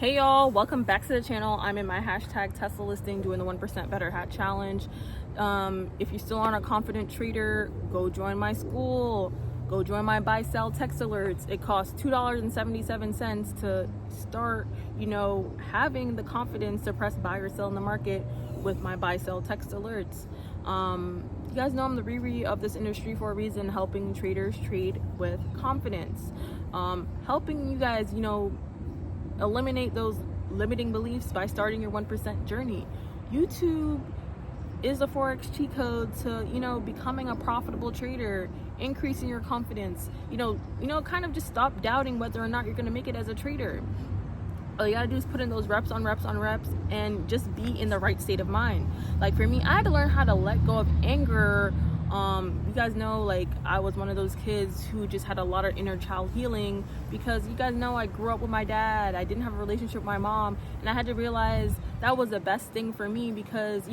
Hey y'all, welcome back to the channel. I'm in my hashtag Tesla listing doing the 1% Better Hat Challenge. If you still aren't a confident trader, go join my school. Go join my buy sell text alerts. It costs $2.77 to start, having the confidence to press buy or sell in the market with my buy sell text alerts. You guys know I'm the Riri of this industry for a reason, helping traders trade with confidence. Helping you guys, eliminate those limiting beliefs by starting your 1% journey. YouTube is a forex cheat code to becoming a profitable trader, increasing your confidence, kind of just stop doubting whether or not you're going to make it as a trader. All you gotta do is put in those reps on reps on reps and just be in the right state of mind. Like for me, I had to learn how to let go of anger. You guys know, like, I was one of those kids who just had a lot of inner child healing, because you guys know I grew up with my dad. I didn't have a relationship with my mom, and I had to realize that was the best thing for me, because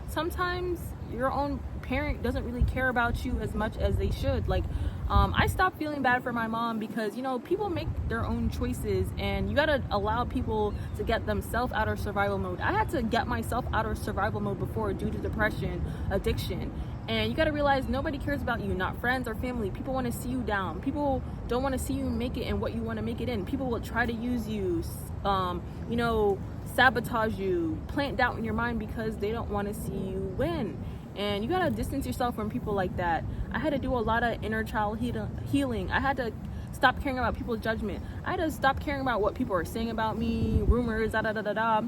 sometimes your own parent doesn't really care about you as much as they should. Like, I stopped feeling bad for my mom because people make their own choices, and you gotta allow people to get themselves out of survival mode. I had to get myself out of survival mode before, due to depression, addiction. And you got to realize nobody cares about you, not friends or family. People want to see you down. People don't want to see you make it in what you want to make it in. People will try to use you, sabotage you, plant doubt in your mind because they don't want to see you win. And you got to distance yourself from people like that. I had to do a lot of inner child healing. I had to stop caring about people's judgment. I had to stop caring about what people are saying about me, rumors, da-da-da-da-da.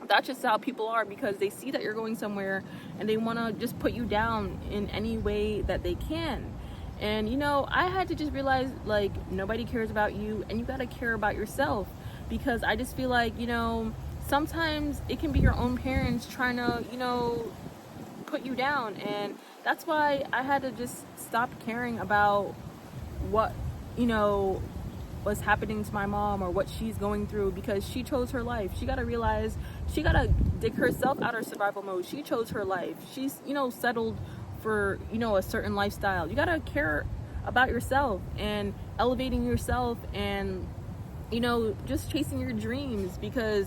That's just how people are, because they see that you're going somewhere and they want to just put you down in any way that they can. And I had to just realize, like, nobody cares about you, and you got to care about yourself, because I just feel like sometimes it can be your own parents trying to put you down. And that's why I had to just stop caring about what what's happening to my mom or what she's going through, because she chose her life. She got to realize she got to dig herself out of survival mode. She chose her life. She's settled for a certain lifestyle. You got to care about yourself and elevating yourself, and just chasing your dreams, because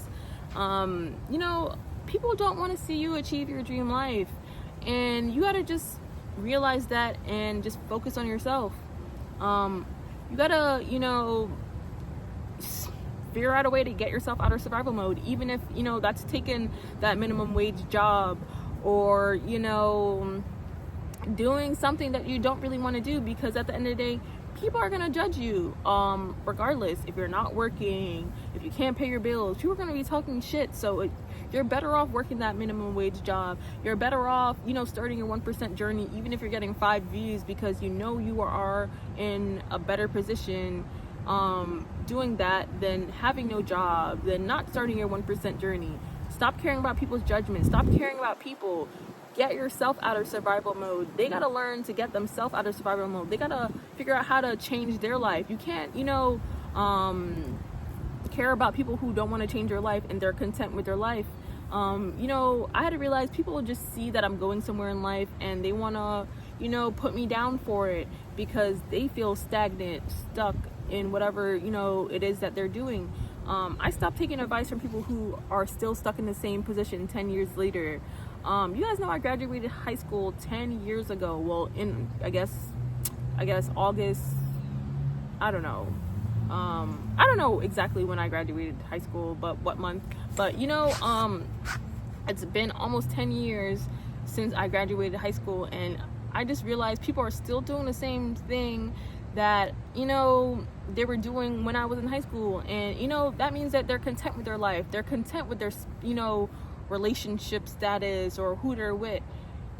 people don't want to see you achieve your dream life, and you got to just realize that and just focus on yourself. You gotta, figure out a way to get yourself out of survival mode, even if, that's taking that minimum wage job, or, doing something that you don't really want to do, because at the end of the day, people are going to judge you, regardless. If you're not working, if you can't pay your bills, people are going to be talking shit. So you're better off working that minimum wage job. You're better off, starting your 1% journey, even if you're getting 5 views, because you are in a better position doing that than having no job, than not starting your 1% journey. Stop caring about people's judgment. Stop caring about people. Get yourself out of survival mode. They gotta learn to get themselves out of survival mode. They gotta figure out how to change their life. You can't, care about people who don't want to change their life and they're content with their life. I had to realize people will just see that I'm going somewhere in life, and they wanna, put me down for it, because they feel stagnant, stuck in whatever, it is that they're doing. I stopped taking advice from people who are still stuck in the same position 10 years later. You guys know I graduated high school 10 years ago. Well, in I guess August. I don't know. I don't know exactly when I graduated high school, but what month. But it's been almost 10 years since I graduated high school, and I just realized people are still doing the same thing that they were doing when I was in high school. And that means that they're content with their life. They're content with their relationship status or who they're with.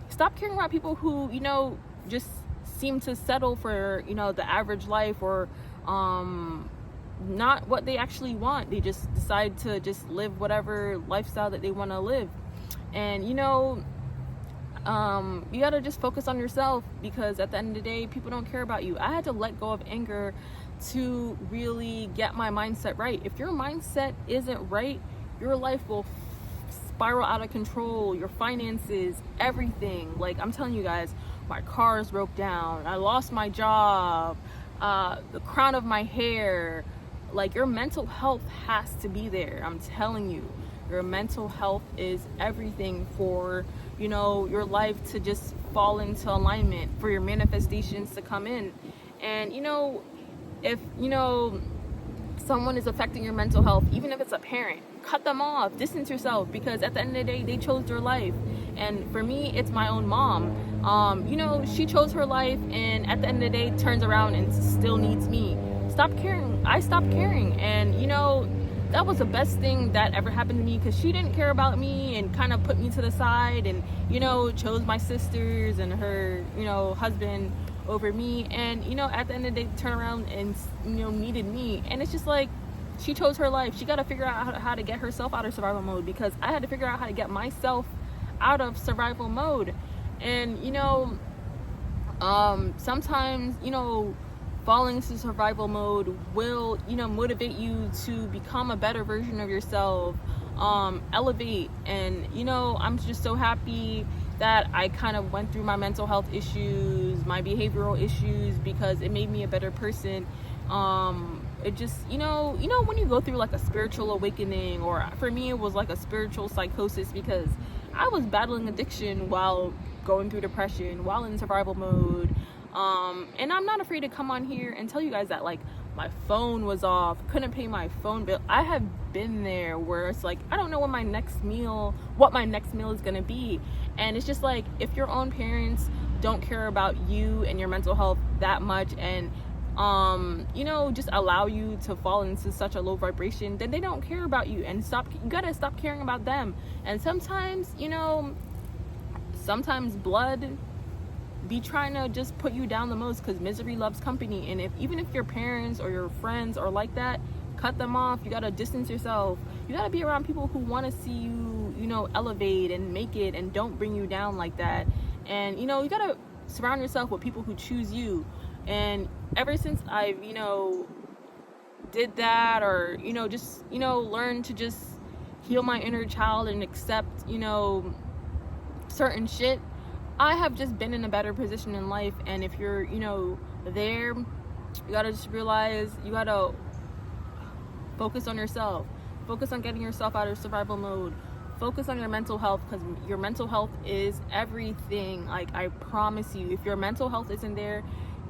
Stop caring about people who just seem to settle for the average life, or not what they actually want. They just decide to just live whatever lifestyle that they want to live. And you gotta just focus on yourself, because at the end of the day, people don't care about you. I had to let go of anger to really get my mindset right. If your mindset isn't right, your life will spiral out of control. Your finances, everything. Like, I'm telling you guys, my cars broke down, I lost my job, the crown of my hair, Like, your mental health has to be there. I'm telling you, your mental health is everything for, you know, your life to just fall into alignment, for your manifestations to come in. And, you know, if, you know, someone is affecting your mental health, even if it's a parent, cut them off, distance yourself, because at the end of the day, they chose their life. And for me, it's my own mom. You know, she chose her life, and at the end of the day, turns around and still needs me. Stop caring. I stopped caring, and you know, that was the best thing that ever happened to me, because she didn't care about me and kind of put me to the side, and you know, chose my sisters and her, you know, husband over me. And you know, at the end of the day, turn around and, you know, needed me. And it's just like, she chose her life. She got to figure out how to get herself out of survival mode, because I had to figure out how to get myself out of survival mode. And you know, sometimes, you know, falling into survival mode will, you know, motivate you to become a better version of yourself, elevate. And you know, I'm just so happy that I kind of went through my mental health issues, my behavioral issues, because it made me a better person. It just, you know, when you go through like a spiritual awakening, or for me it was like a spiritual psychosis, because I was battling addiction while going through depression, while in survival mode. And I'm not afraid to come on here and tell you guys that, like, my phone was off, couldn't pay my phone bill. I have been there where it's like, I don't know what my next meal is gonna be. And it's just like, if your own parents don't care about you and your mental health that much, and you know, just allow you to fall into such a low vibration, then they don't care about you. And you gotta stop caring about them. And sometimes, you know, blood be trying to just put you down the most, because misery loves company. And even if your parents or your friends are like that, cut them off. You gotta distance yourself. You gotta be around people who want to see you, you know, elevate and make it, and don't bring you down like that. And you know, you gotta surround yourself with people who choose you. And ever since I've, you know, did that, or you know, just, you know, learned to just heal my inner child and accept, you know, certain shit, I have just been in a better position in life. And if you're, you know, there, you gotta just realize you gotta focus on yourself, focus on getting yourself out of survival mode, focus on your mental health, because your mental health is everything. Like, I promise you, if your mental health isn't there,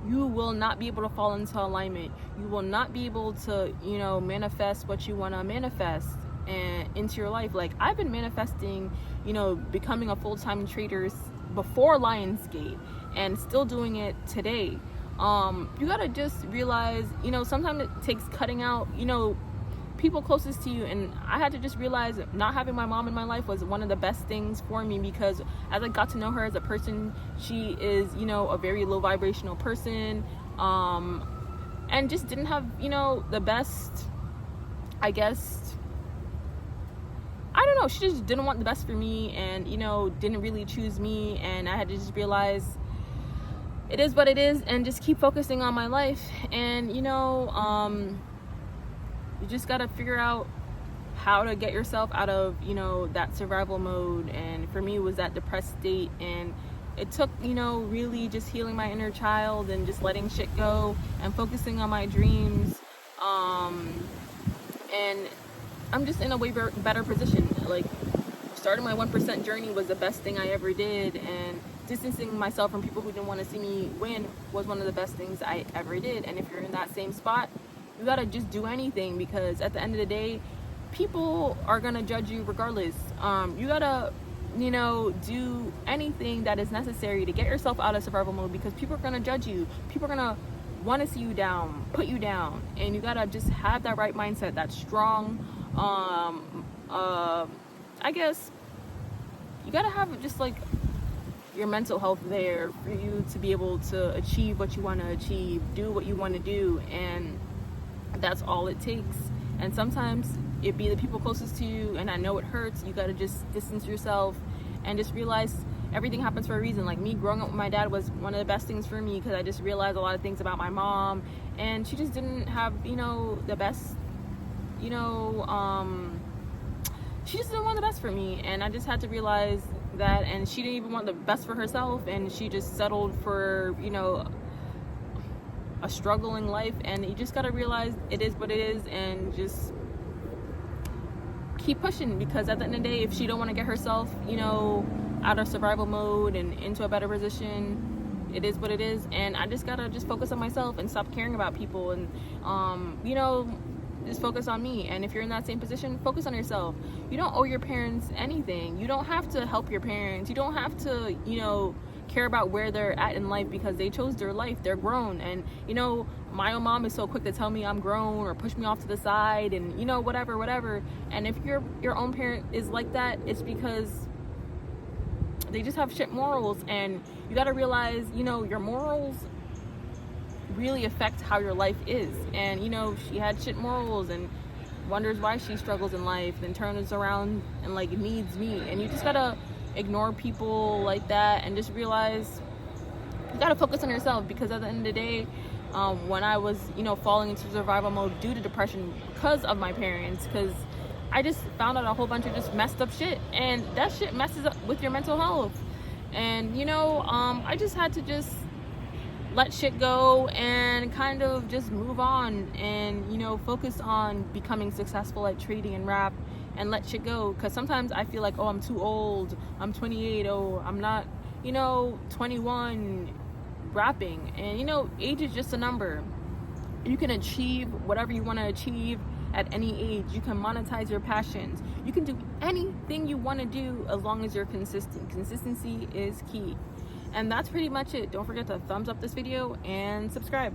you will not be able to fall into alignment. You will not be able to, you know, manifest what you want to manifest and into your life. Like, I've been manifesting, you know, becoming a full-time trader before Lionsgate, and still doing it today. You gotta just realize, you know, sometimes it takes cutting out, you know, people closest to you. And I had to just realize not having my mom in my life was one of the best things for me, because as I got to know her as a person, she is, you know, a very low vibrational person, and just didn't have, you know, the best, I guess, I don't know, she just didn't want the best for me, and you know, didn't really choose me. And I had to just realize it is what it is, and just keep focusing on my life. And you know, you just gotta figure out how to get yourself out of, you know, that survival mode. And for me, it was that depressed state, and it took, you know, really just healing my inner child and just letting shit go and focusing on my dreams. And I'm just in a way better position. Like, starting my 1% journey was the best thing I ever did, and distancing myself from people who didn't want to see me win was one of the best things I ever did. And if you're in that same spot, you gotta just do anything, because at the end of the day, people are gonna judge you regardless. You gotta, you know, do anything that is necessary to get yourself out of survival mode, because people are gonna judge you. People are gonna want to see you down, put you down, and you gotta just have that right mindset, that strong, I guess you gotta have just like your mental health there for you to be able to achieve what you want to achieve, do what you want to do. And that's all it takes. And sometimes it be the people closest to you, and I know it hurts. You gotta just distance yourself and just realize everything happens for a reason. Like, me growing up with my dad was one of the best things for me, because I just realized a lot of things about my mom, and she just didn't have, you know, the best, you know, she just didn't want the best for me. And I just had to realize that. And she didn't even want the best for herself, and she just settled for, you know, a struggling life, and you just gotta realize it is what it is, and just keep pushing, because at the end of the day, if she don't want to get herself, you know, out of survival mode and into a better position, it is what it is. And I just gotta just focus on myself and stop caring about people, and you know, just focus on me. And if you're in that same position, focus on yourself. You don't owe your parents anything. You don't have to help your parents. You don't have to, you know, care about where they're at in life, because they chose their life. They're grown. And you know, my own mom is so quick to tell me I'm grown or push me off to the side, and you know, whatever. And if your own parent is like that, it's because they just have shit morals. And you got to realize, you know, your morals really affect how your life is. And you know, she had shit morals and wonders why she struggles in life, then turns around and like needs me. And you just gotta ignore people like that and just realize you gotta focus on yourself. Because at the end of the day, when I was, you know, falling into survival mode due to depression because of my parents, because I just found out a whole bunch of just messed up shit, and that shit messes up with your mental health. And you know, I just had to just let shit go and kind of just move on, and you know, focus on becoming successful at trading and rap, and let shit go. Because sometimes I feel like, oh, I'm too old, I'm 28, oh, I'm not, you know, 21 rapping. And you know, age is just a number. You can achieve whatever you want to achieve at any age. You can monetize your passions. You can do anything you want to do as long as you're consistent. Consistency is key. And that's pretty much it. Don't forget to thumbs up this video and subscribe.